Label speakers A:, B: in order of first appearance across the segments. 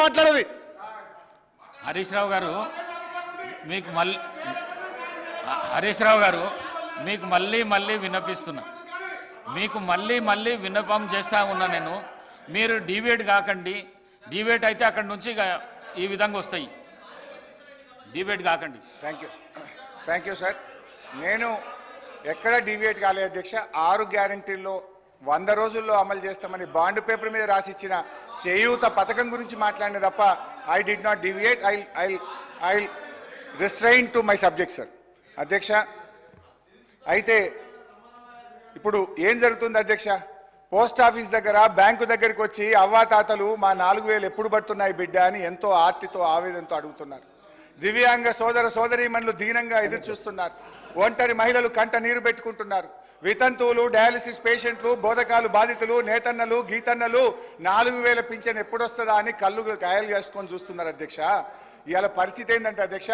A: మాట్లాడేది.
B: హరీష్ రావు గారు మీకు మళ్ళీ హరీష్ రావు గారు మీకు మళ్ళీ విన్నపిస్తున్నా, మీకు మళ్ళీ విన్నపం చేస్తా ఉన్నా నేను. మీరు డిబేట్ కాకండి. డిబేట్ అయితే అక్కడి నుంచి ఈ విధంగా వస్తాయి. డిబేట్ కాకండి.
C: Thank you sir. నేను ఎక్కడ డివియేట్ కాలేదు అధ్యక్ష. 6 గ్యారంటీల్లో 100 రోజుల్లో అమలు చేస్తామని బాండ్ పేపర్ మీద రాసిచ్చిన చేయూత పథకం గురించి మాట్లాడిన తప్ప I did not deviate. I restrain to my subject sir. అధ్యక్ష, అయితే ఇప్పుడు ఏం జరుగుతుంది అధ్యక్ష? పోస్ట్ ఆఫీస్ దగ్గర బ్యాంకు దగ్గరికి వచ్చి అవ్వాతాతలు మా 4000 ఎప్పుడు పడుతున్నాయి బిడ్డ అని ఎంతో ఆర్తితో ఆవేదనతో అడుగుతున్నారు. దివ్యాంగ సోదర సోదరీమణులు దీనంగా ఎదురు చూస్తున్నారు. ఒంటరి మహిళలు కంట నీరు పెట్టుకుంటున్నారు. వితంతువులు, డయాలసిస్ పేషెంట్లు, బోధకాలు బాధితులు, నేతన్నలు, గీతన్నలు 4000 పింఛన్ ఎప్పుడొస్తుందా అని కళ్ళు కాయలు చేసుకొని చూస్తున్నారు అధ్యక్ష. ఇవాళ పరిస్థితి ఏంటంటే అధ్యక్ష,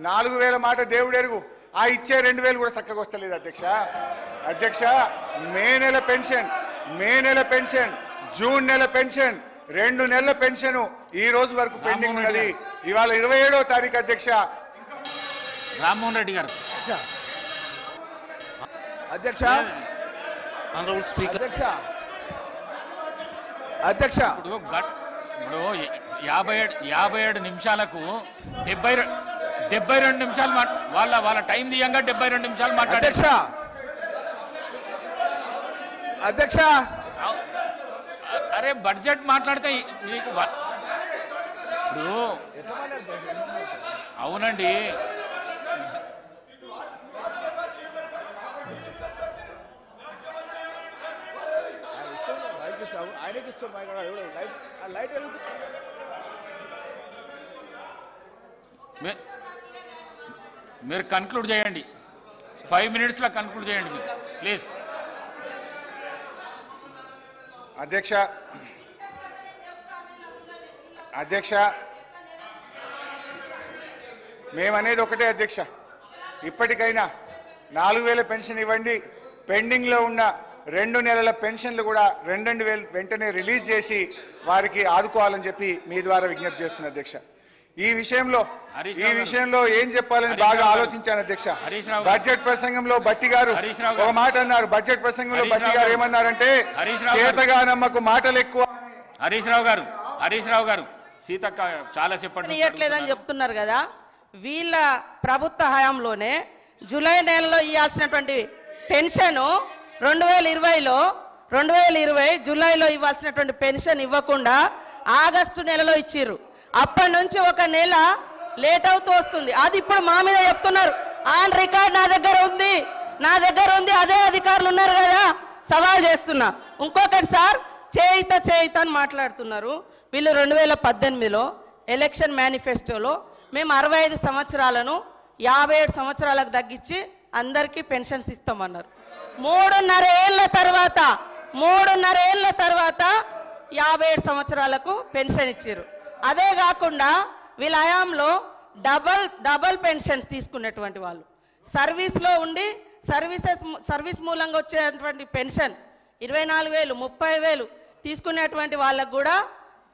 C: 4000 మాట దేవుడు ఎరుగు, ఆ ఇచ్చే 2000 కూడా చక్కగా వస్తలేదు అధ్యక్ష. అధ్యక్ష, మే నెల పెన్షన్, జూన్ నెల పెన్షన్, 2 నెలల పెన్షన్ ఈ రోజు వరకు పెండింగ్ ఉన్నది. ఇవాళ 27వ తారీఖు అధ్యక్ష.
B: రామ్మోహన్ రెడ్డి గారు.
A: అధ్యక్ష, అధ్యక్ష
B: ఇప్పుడు 57 నిమిషాలకు 72 నిమిషాలు వాళ్ళ టైం దియంగా 72 నిమిషాలు మాట్లాడారు
A: అధ్యక్ష.
B: అరే బడ్జెట్ మాట్లాడితే మీకు ఇప్పుడు అవునండి. మీరు కన్క్లూడ్ చేయండి. 5 minutesలో కన్క్లూడ్ చేయండి మీరు ప్లీజ్.
C: అధ్యక్ష, మేమనేది ఒకటే అధ్యక్ష, ఇప్పటికైనా 4000 పెన్షన్ ఇవ్వండి. పెండింగ్లో ఉన్న 2 నెలల పెన్షన్లు కూడా 2,000 వెంటనే రిలీజ్ చేసి వారికి ఆదుకోవాలని చెప్పి మీ ద్వారా విజ్ఞప్తి చేస్తున్నా అధ్యక్ష. ఈ విషయంలో ఏం చెప్పాలని బాగా ఆలోచించాను అధ్యక్ష. బడ్జెట్ ప్రసంగంలో బట్టి గారు ఒక మాట అన్నారు. బడ్జెట్ ప్రసంగంలో బట్టి గారు ఏమన్నారంటే, చేతగానమ్మకు మాటలు ఎక్కువ.
B: హరీష్ రావు గారు సీతక్క చాలా
D: చెప్పట్లేదని చెప్తున్నారు కదా. వీళ్ళ ప్రభుత్వ హయాంలోనే జూలై నెలలో ఇవ్వాల్సినటువంటి పెన్షన్ 2020 జూలైలో ఇవ్వాల్సినటువంటి పెన్షన్ ఇవ్వకుండా ఆగస్టు నెలలో ఇచ్చిర్రు. అప్పటి నుంచి 1 నెల లేట్ అవుతూ వస్తుంది. అది ఇప్పుడు మా మీద చెప్తున్నారు. ఆన్ రికార్డ్ నా దగ్గర ఉంది. అదే అధికారులు ఉన్నారు కదా, సవాల్ చేస్తున్నా. ఇంకొకటి సార్, చేయిత అని మాట్లాడుతున్నారు. వీళ్ళు 2018లో ఎలక్షన్ మేనిఫెస్టోలో మేము 65 సంవత్సరాలను 57 సంవత్సరాలకు తగ్గించి అందరికీ పెన్షన్స్ ఇస్తామన్నారు. 3.5 ఏళ్ల తర్వాత 57 సంవత్సరాలకు పెన్షన్ ఇచ్చారు. అదే కాకుండా వీళ్ళ హయాంలో డబల్ పెన్షన్స్ తీసుకున్నటువంటి వాళ్ళు, సర్వీస్లో ఉండి సర్వీస్ మూలంగా వచ్చేటువంటి పెన్షన్ 24,000 30,000 తీసుకునేటువంటి వాళ్ళకు కూడా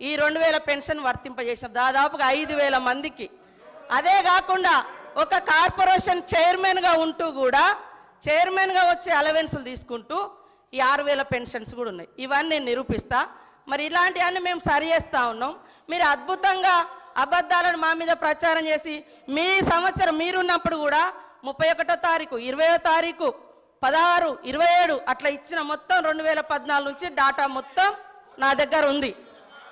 D: ఈ 2,000 పెన్షన్ వర్తింపజేశారు దాదాపుగా 5,000 మందికి. అదే కాకుండా ఒక కార్పొరేషన్ చైర్మన్గా ఉంటూ కూడా చైర్మన్గా వచ్చే అలవెన్సులు తీసుకుంటూ ఈ 6,000 పెన్షన్స్ కూడా ఉన్నాయి. ఇవన్నీ నేను నిరూపిస్తా. మరి ఇలాంటివన్నీ మేము సరి చేస్తూ ఉన్నాం. మీరు అద్భుతంగా అబద్ధాలను మా మీద ప్రచారం చేసి మీ సంవత్సరం మీరున్నప్పుడు కూడా 31వ తారీఖు 20వ తారీఖు 16 27 అట్లా ఇచ్చిన మొత్తం 2014 నుంచి డాటా మొత్తం నా దగ్గర ఉంది.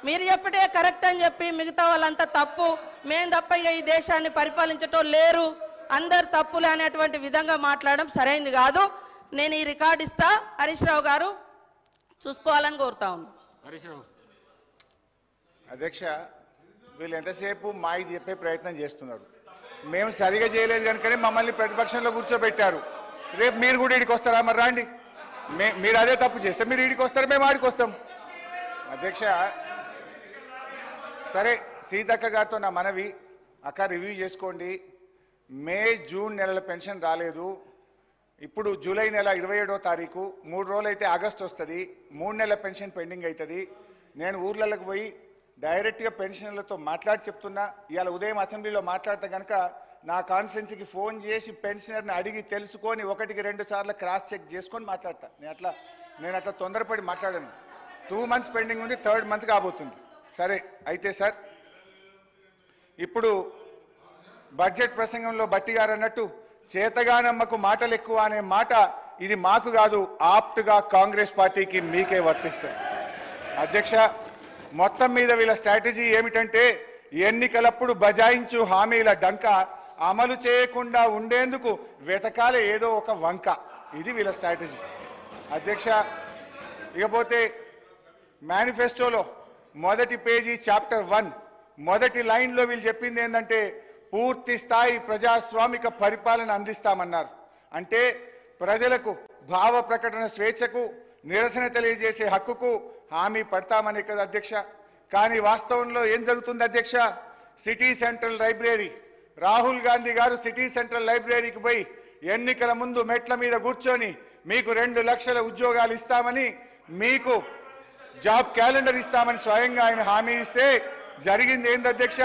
D: మీరు చెప్పటే కరెక్ట్ అని చెప్పి మిగతా వాళ్ళంతా తప్పు, మేము తప్ప ఇక ఈ దేశాన్ని పరిపాలించటం లేరు, అందరు తప్పులు అనేటువంటి విధంగా మాట్లాడడం సరైనది కాదు. నేను ఈ రికార్డు ఇస్తా, హరీష్ రావు గారు చూసుకోవాలని కోరుతా ఉన్నాను.
C: అధ్యక్ష, వీళ్ళు ఎంతసేపు మాకు చెప్పే ప్రయత్నం చేస్తున్నారు. మేము సరిగా చేయలేదు కనుకనే మమ్మల్ని ప్రతిపక్షంలో కూర్చోబెట్టారు. రేపు మీరు కూడా ఈడికి వస్తారా? మరి రాండి, మీరు అదే తప్పు చేస్తే మీరు ఈడికి వస్తారు, మేము ఆడికి వస్తాం. అధ్యక్ష, సరే, సీతక్క గారితో నా మనవి, అక్క రివ్యూ చేసుకోండి. మే జూన్ నెలల పెన్షన్ రాలేదు. ఇప్పుడు జూలై నెల 27వ తారీఖు, 3 రోజులు అయితే ఆగస్టు వస్తుంది. 3 నెలల పెన్షన్ పెండింగ్ అవుతుంది. నేను ఊర్లలోకి పోయి డైరెక్ట్గా పెన్షనర్లతో మాట్లాడి చెప్తున్నా. ఇవాళ ఉదయం అసెంబ్లీలో మాట్లాడితే కనుక నా కాన్స్టిట్యున్సీకి ఫోన్ చేసి పెన్షనర్ని అడిగి తెలుసుకొని 1-2 సార్లు క్రాస్ చెక్ చేసుకొని మాట్లాడతా. నేను అట్లా తొందరపడి మాట్లాడాను. 2 months పెండింగ్ ఉంది, 3rd month కాబోతుంది. సరే అయితే సార్, ఇప్పుడు బడ్జెట్ ప్రసంగంలో బట్టి గారు అన్నట్టు చేతగానమ్మకు మాటలు ఎక్కువ అనే మాట ఇది మాకు కాదు, ఆప్ట్గా కాంగ్రెస్ పార్టీకి మీకే వర్తిస్తాయి. అధ్యక్ష, మొత్తం మీద వీళ్ళ స్ట్రాటజీ ఏమిటంటే ఎన్నికలప్పుడు బజాయించు హామీల డంక అమలు చేయకుండా ఉండేందుకు వెతకాలే ఏదో ఒక వంక. ఇది వీళ్ళ స్ట్రాటజీ. అధ్యక్ష, ఇకపోతే మేనిఫెస్టోలో మొదటి పేజీ చాప్టర్ 1 మొదటి లైన్లో వీళ్ళు చెప్పింది ఏంటంటే పూర్తి స్థాయి ప్రజాస్వామిక పరిపాలన అందిస్తామన్నారు. అంటే ప్రజలకు భావ ప్రకటన స్వేచ్ఛకు, నిరసన తెలియజేసే హక్కుకు హామీ పడతామనే కదా అధ్యక్ష. కానీ వాస్తవంలో ఏం జరుగుతుంది అధ్యక్ష? City central library, Rahul Gandhi గారు సిటీ సెంట్రల్ లైబ్రరీకి పోయి ఎన్నికల ముందు మెట్ల మీద కూర్చొని మీకు 2 లక్షల ఉద్యోగాలు ఇస్తామని, మీకు జాబ్ క్యాలెండర్ ఇస్తామని స్వయంగా ఆయన హామీ ఇస్తే జరిగింది ఏంది అధ్యక్ష?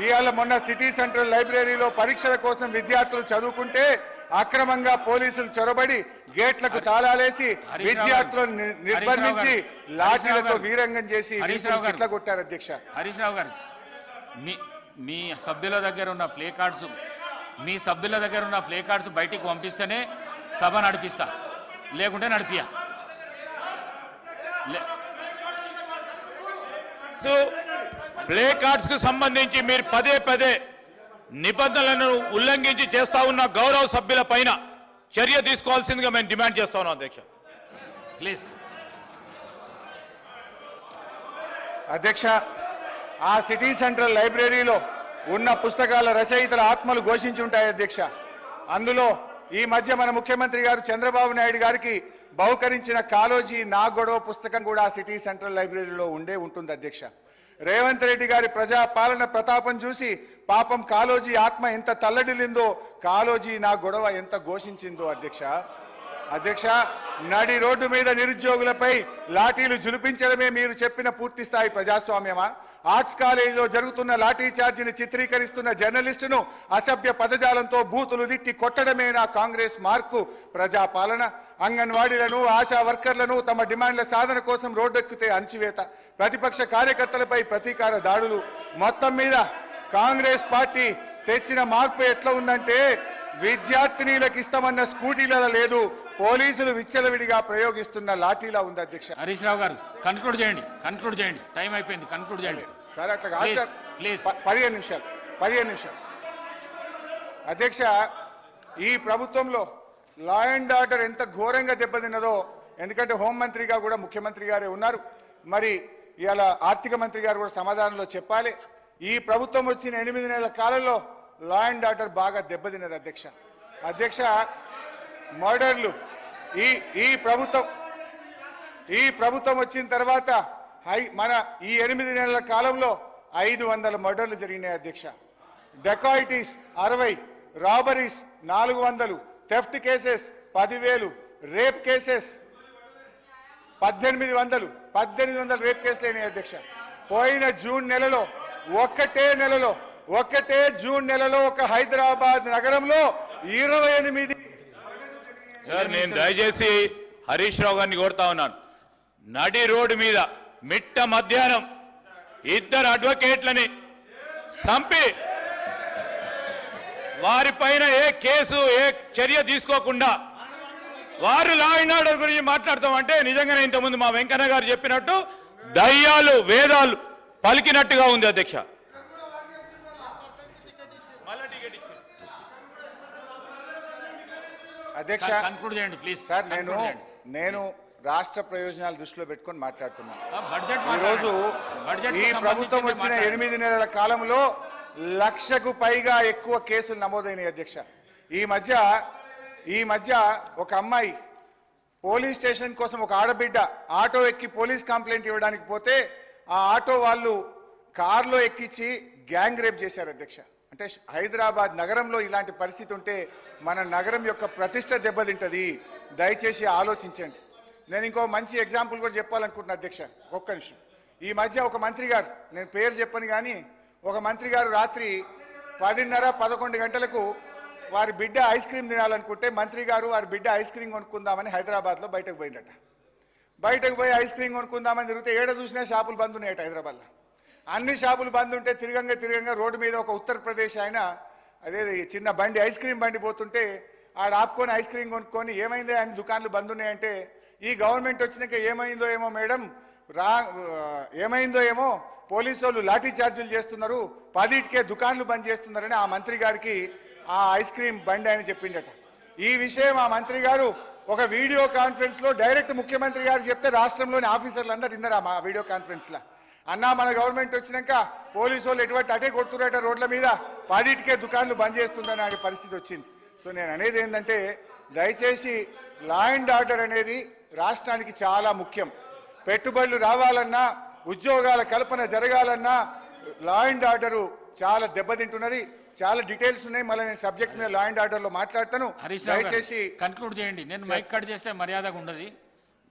C: ఇవాళ మొన్న సిటీ సెంట్రల్ లైబ్రరీలో పరీక్షల కోసం విద్యార్థులు చదువుకుంటే అక్రమంగా పోలీసులు చొరబడి గేట్లకు తాళాలేసి విద్యార్థులను నిర్బంధించి లాఠీలతో వీరంగం చేసి చిట్ల కొట్టారు అధ్యక్ష.
B: హరీష్ రావు గారు, మీ సభ్యుల దగ్గర ఉన్న ప్లే కార్డ్స్ బయటికి పంపిస్తేనే సభ నడిపిస్తా, లేకుంటే నడిపియా.
E: ప్లే కార్డ్స్ కు సంబంధించి మీరు పదే నిబంధనలను ఉల్లంఘించి చేస్తా ఉన్న గౌరవ సభ్యుల పైన చర్య తీసుకోవాల్సిందిగా మేము డిమాండ్ చేస్తా ఉన్నాం అధ్యక్ష.
B: ప్లీజ్.
C: అధ్యక్ష, ఆ సిటీ సెంట్రల్ లైబ్రరీలో ఉన్న పుస్తకాల రచయితల ఆత్మలు ఘోషించి ఉంటాయి అధ్యక్ష. అందులో ఈ మధ్య మన ముఖ్యమంత్రి గారు చంద్రబాబు నాయుడు గారికి బహుకరించిన కాలోజీ నా గొడవ పుస్తకం కూడా ఆ సిటీ సెంట్రల్ లైబ్రరీలో ఉంటుంది అధ్యక్ష. రేవంత్ రెడ్డి గారి ప్రజా పాలన ప్రతాపం చూసి పాపం కాలోజీ ఆత్మ ఎంత తల్లడిల్లిందో, కాలోజీ నా గొడవ ఎంత ఘోషించిందో అధ్యక్ష. నడి రోడ్డు మీద నిరుద్యోగులపై లాఠీలు జులిపించడమే మీరు చెప్పిన పూర్తి స్థాయి ప్రజాస్వామ్యమా? ఆర్ట్స్ కాలేజీలో జరుగుతున్న లాఠీ చార్జీని చిత్రీకరిస్తున్న జర్నలిస్టును అసభ్య పదజాలంతో బూతులు తిట్టి కొట్టడమే నా కాంగ్రెస్ మార్కు ప్రజాపాలన? అంగన్వాడీలను, ఆశా వర్కర్లను తమ డిమాండ్ల సాధన కోసం రోడ్డెక్కితే అణచివేత, ప్రతిపక్ష కార్యకర్తలపై ప్రతీకార దాడులు. మొత్తం మీద కాంగ్రెస్ పార్టీ తెచ్చిన మార్పు ఎట్లా ఉందంటే విద్యార్థినీలకు ఇస్తామన్న స్కూటీలలో లేదు, పోలీసులు విచ్చలవిడిగా ప్రయోగిస్తున్న లాఠీలా ఉంది అధ్యక్ష.
B: హరీష్ రావు గారు, కన్క్లూడ్ చేయండి. టైం అయిపోయింది, కన్క్లూడ్ చేయండి
C: సార్. అట్లా కాదు సార్,
B: ప్లీజ్.
C: 15 నిమిషాలు అధ్యక్ష. ఈ ప్రభుత్వంలో లా అండ్ ఆర్డర్ ఎంత ఘోరంగా దెబ్బతిన్నదో, ఎందుకంటే హోంమంత్రిగా కూడా ముఖ్యమంత్రి గారే ఉన్నారు, మరి ఇవాళ ఆర్థిక మంత్రి గారు కూడా సమాధానంలో చెప్పాలి. ఈ ప్రభుత్వం వచ్చిన 8 నెలల కాలంలో లా అండ్ ఆర్డర్ బాగా దెబ్బతిన్నది అధ్యక్ష. మర్డర్లు ఈ ప్రభుత్వం వచ్చిన తర్వాత మన ఈ 8 నెలల కాలంలో 500 మర్డర్లు జరిగినాయి అధ్యక్ష. Dacoities 60, robberies 400, theft cases 10,000, rape cases 1800 rape కేసులు అయినాయి అధ్యక్ష. పోయిన జూన్ నెలలో ఒక్కటే జూన్ నెలలో ఒక హైదరాబాద్ నగరంలో 28.
E: సార్, నేను దయచేసి హరీష్ రావు గారిని కోరుతా ఉన్నాను. నడి రోడ్డు మీద మిట్ట మధ్యాహ్నం 2 అడ్వకేట్లని చంపి వారిపైన ఏ కేసు, ఏ చర్య తీసుకోకుండా వారు లా అండ్ ఆర్డర్ గురించి మాట్లాడతామంటే నిజంగానే ఇంతకుముందు మా వెంకన్న గారు చెప్పినట్టు దయ్యాలు వేదాలు పలికినట్టుగా ఉంది అధ్యక్ష.
C: అధ్యక్ష,
B: కన్క్లూడ్ చేయండి ప్లీజ్.
C: సార్, నేను రాష్ట్ర ప్రయోజనాలు దృష్టిలో పెట్టుకొని మాట్లాడుతున్నాను.
B: ఈరోజు
C: ఈ ప్రభుత్వం వచ్చిన 8 నెలల కాలంలో 1,00,000కు పైగా ఎక్కువ కేసులు నమోదైనాయి అధ్యక్ష. ఈ మధ్య ఒక అమ్మాయి పోలీస్ స్టేషన్ కోసం, ఒక ఆడబిడ్డ ఆటో ఎక్కి పోలీస్ కంప్లైంట్ ఇవ్వడానికి పోతే ఆ ఆటో వాళ్ళు కారులో ఎక్కించి గ్యాంగ్ రేప్ చేశారు అధ్యక్ష. అంటే హైదరాబాద్ నగరంలో ఇలాంటి పరిస్థితి ఉంటే మన నగరం యొక్క ప్రతిష్ట దెబ్బతింటది. దయచేసి ఆలోచించండి. నేను ఇంకో మంచి ఎగ్జాంపుల్ కూడా చెప్పాలనుకుంటున్నా అధ్యక్ష. ఒక్క నిమిషం. ఈ మధ్య ఒక మంత్రి గారు, నేను పేరు చెప్పను కానీ, ఒక మంత్రి గారు రాత్రి 10:30-11 గంటలకు వారి బిడ్డ ఐస్ క్రీమ్ తినాలనుకుంటే మంత్రి గారు వారి బిడ్డ ఐస్ క్రీమ్ కొనుక్కుందామని హైదరాబాద్లో బయటకు పోయిందట. బయటకు పోయి ఐస్ క్రీమ్ కొనుక్కుందామని తిరిగితే ఏడ చూసినా షాపులు బంద్ ఉన్నాయట. హైదరాబాద్లో అన్ని షాపులు బంద్ ఉంటే తిరగంగా రోడ్డు మీద ఒక ఉత్తరప్రదేశ్ ఆయన అదే చిన్న బండి ఐస్ క్రీమ్ బండి పోతుంటే ఆడ ఆపుకొని ఐస్ క్రీమ్ కొనుక్కొని ఏమైందో ఆయన దుకాన్లు బంద్ ఉన్నాయంటే ఈ గవర్నమెంట్ వచ్చినాక ఏమైందో ఏమో మేడం ఏమైందో ఏమో పోలీసు వాళ్ళు లాఠీ చార్జీలు చేస్తున్నారు, 10కే దుకాన్లు బంద్ చేస్తున్నారని ఆ మంత్రి గారికి ఆ ఐస్ క్రీమ్ బండి ఆయన చెప్పిండట. ఈ విషయం ఆ మంత్రి గారు ఒక వీడియో కాన్ఫరెన్స్ లో డైరెక్ట్ ముఖ్యమంత్రి గారు చెప్తే రాష్ట్రంలోని ఆఫీసర్లు అందరూ విన్నారా మా వీడియో కాన్ఫరెన్స్ లో? అన్నా మన గవర్నమెంట్ వచ్చినాక పోలీసు వాళ్ళు ఎటువంటి అటే కొడుతున్నట రోడ్ల మీద 10కే దుకాన్లు బంద్ చేస్తుందని అనే పరిస్థితి వచ్చింది. సో నేను అనేది ఏంటంటే దయచేసి లా అండ్ ఆర్డర్ అనేది రాష్ట్రానికి చాలా ముఖ్యం. పెట్టుబడులు రావాలన్నా ఉద్యోగాల కల్పన జరగాలన్నా లా అండ్ ఆర్డరు చాలా దెబ్బతింటున్నది. చాలా డీటెయిల్స్ ఉన్నాయి, మళ్ళీ నేను సబ్జెక్ట్ మీద లా అండ్ ఆర్డర్ లో మాట్లాడతాను. దయచేసి
B: కన్క్లూడ్ చేయండి. నేను మైక్ కట్ చేస్తే మర్యాదగా ఉండదు.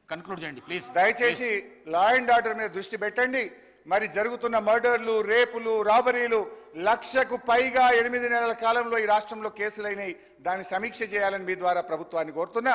B: కన్క్లూడ్ చేయండి ప్లీజ్.
C: దయచేసి లా అండ్ ఆర్డర్ మీద దృష్టి పెట్టండి. మరి జరుగుతున్న మర్డర్లు, రేపులు, రాబరీలు 1,00,000కు పైగా 8 నెలల కాలంలో ఈ రాష్ట్రంలో కేసులైనాయి. దాన్ని సమీక్ష చేయాలని మీ ద్వారా ప్రభుత్వాన్ని కోరుతున్నా.